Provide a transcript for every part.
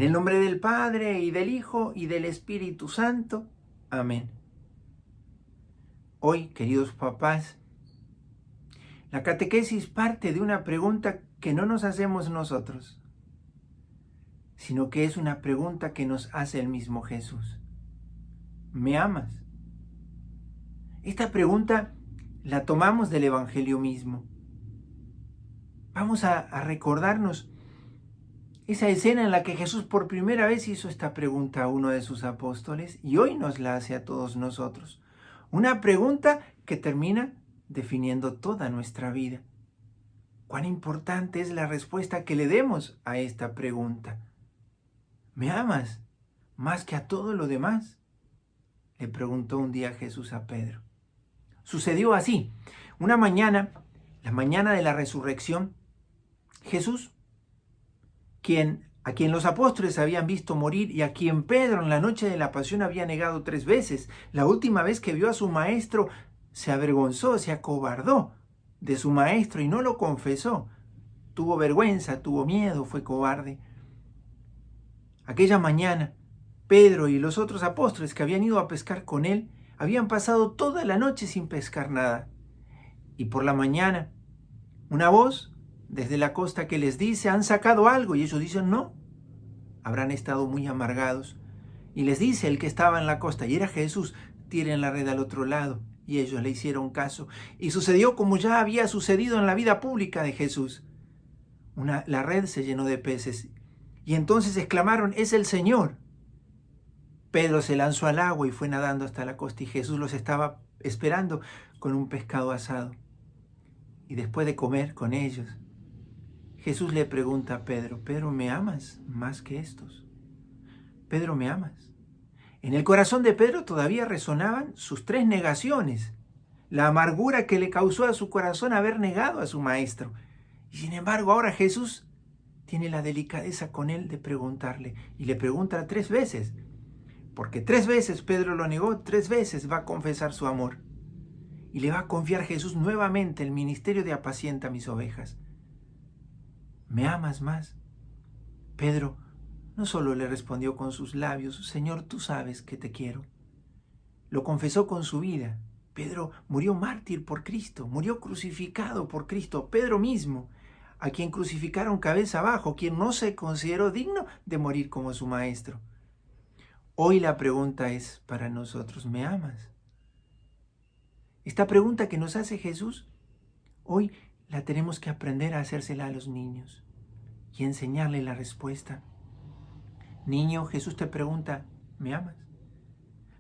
En el nombre del Padre, y del Hijo, y del Espíritu Santo. Amén. Hoy, queridos papás, la catequesis parte de una pregunta que no nos hacemos nosotros, sino que es una pregunta que nos hace el mismo Jesús. ¿Me amas? Esta pregunta la tomamos del Evangelio mismo. Vamos a recordarnos esa escena en la que Jesús por primera vez hizo esta pregunta a uno de sus apóstoles y hoy nos la hace a todos nosotros. Una pregunta que termina definiendo toda nuestra vida. ¿Cuán importante es la respuesta que le demos a esta pregunta? ¿Me amas más que a todo lo demás?, le preguntó un día Jesús a Pedro. Sucedió así. Una mañana, la mañana de la resurrección, Jesús, a quien los apóstoles habían visto morir y a quien Pedro en la noche de la pasión había negado 3 veces, la última vez que vio a su maestro se avergonzó, se acobardó de su maestro y no lo confesó. Tuvo vergüenza, tuvo miedo, fue cobarde. Aquella mañana, Pedro y los otros apóstoles que habían ido a pescar con él habían pasado toda la noche sin pescar nada. Y por la mañana, una voz desde la costa que les dice: ¿han sacado algo? Y ellos dicen: no. Habrán estado muy amargados. Y les dice el que estaba en la costa, y era Jesús: tiren la red al otro lado. Y ellos le hicieron caso. Y sucedió como ya había sucedido en la vida pública de Jesús. La red se llenó de peces. Y entonces exclamaron: es el Señor. Pedro se lanzó al agua y fue nadando hasta la costa, y Jesús los estaba esperando con un pescado asado. Y después de comer con ellos, Jesús le pregunta a Pedro: Pedro, ¿me amas más que estos? Pedro, ¿me amas? En el corazón de Pedro todavía resonaban sus 3 negaciones, la amargura que le causó a su corazón haber negado a su maestro. Y sin embargo, ahora Jesús tiene la delicadeza con él de preguntarle, y le pregunta 3 veces, porque 3 veces Pedro lo negó, 3 veces va a confesar su amor. Y le va a confiar Jesús nuevamente el ministerio de apacienta mis ovejas. ¿Me amas más? Pedro no solo le respondió con sus labios: Señor, tú sabes que te quiero. Lo confesó con su vida. Pedro murió mártir por Cristo, murió crucificado por Cristo. Pedro mismo, a quien crucificaron cabeza abajo, quien no se consideró digno de morir como su maestro. Hoy la pregunta es para nosotros: ¿me amas? Esta pregunta que nos hace Jesús, hoy la tenemos que aprender a hacérsela a los niños y enseñarle la respuesta. Niño, Jesús te pregunta: ¿me amas?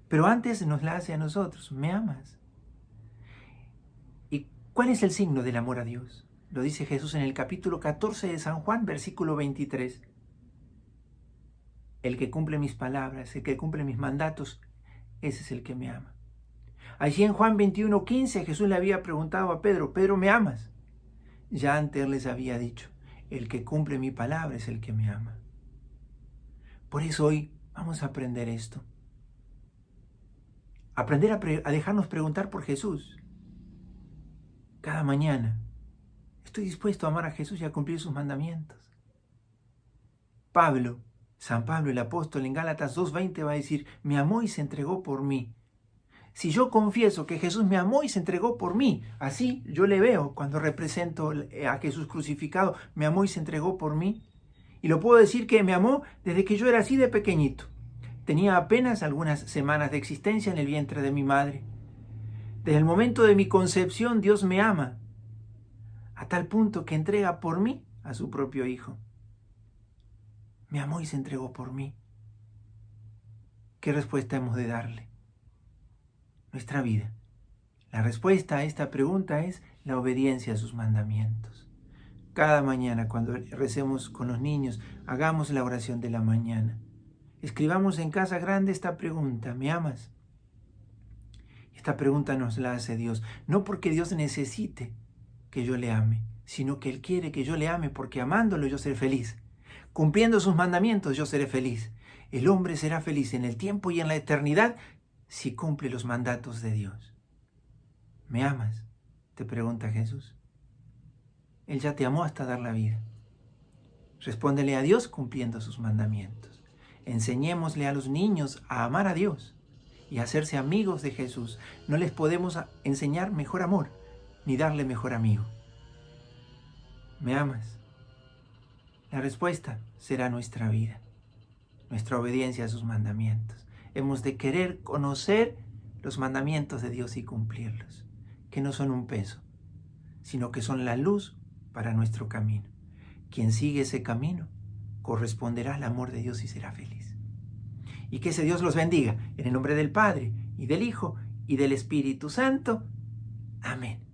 Pero antes nos la hace a nosotros: ¿me amas? ¿Y cuál es el signo del amor a Dios? Lo dice Jesús en el capítulo 14 de San Juan, versículo 23. El que cumple mis palabras, el que cumple mis mandatos, ese es el que me ama. Allí en Juan 21:15 Jesús le había preguntado a Pedro: Pedro, ¿me amas? Ya antes les había dicho: el que cumple mi palabra es el que me ama. Por eso hoy vamos a aprender esto. Aprender a dejarnos preguntar por Jesús. Cada mañana, ¿estoy dispuesto a amar a Jesús y a cumplir sus mandamientos? San Pablo el apóstol, en Gálatas 2:20 va a decir: me amó y se entregó por mí. Si yo confieso que Jesús me amó y se entregó por mí, así yo le veo cuando represento a Jesús crucificado: me amó y se entregó por mí. Y lo puedo decir que me amó desde que yo era así de pequeñito. Tenía apenas algunas semanas de existencia en el vientre de mi madre. Desde el momento de mi concepción, Dios me ama, a tal punto que entrega por mí a su propio Hijo. Me amó y se entregó por mí. ¿Qué respuesta hemos de darle? Nuestra vida. La respuesta a esta pregunta es la obediencia a sus mandamientos. Cada mañana, cuando recemos con los niños, hagamos la oración de la mañana. Escribamos en casa grande esta pregunta: ¿me amas? Esta pregunta nos la hace Dios, no porque Dios necesite que yo le ame, sino que Él quiere que yo le ame, porque amándolo yo seré feliz. Cumpliendo sus mandamientos yo seré feliz. El hombre será feliz en el tiempo y en la eternidad si cumple los mandatos de Dios. ¿Me amas?, te pregunta Jesús. Él ya te amó hasta dar la vida. Respóndele a Dios cumpliendo sus mandamientos. Enseñémosle a los niños a amar a Dios y a hacerse amigos de Jesús. No les podemos enseñar mejor amor ni darle mejor amigo. ¿Me amas? La respuesta será nuestra vida, nuestra obediencia a sus mandamientos. Hemos de querer conocer los mandamientos de Dios y cumplirlos, que no son un peso, sino que son la luz para nuestro camino. Quien sigue ese camino corresponderá al amor de Dios y será feliz. Y que ese Dios los bendiga en el nombre del Padre y del Hijo y del Espíritu Santo. Amén.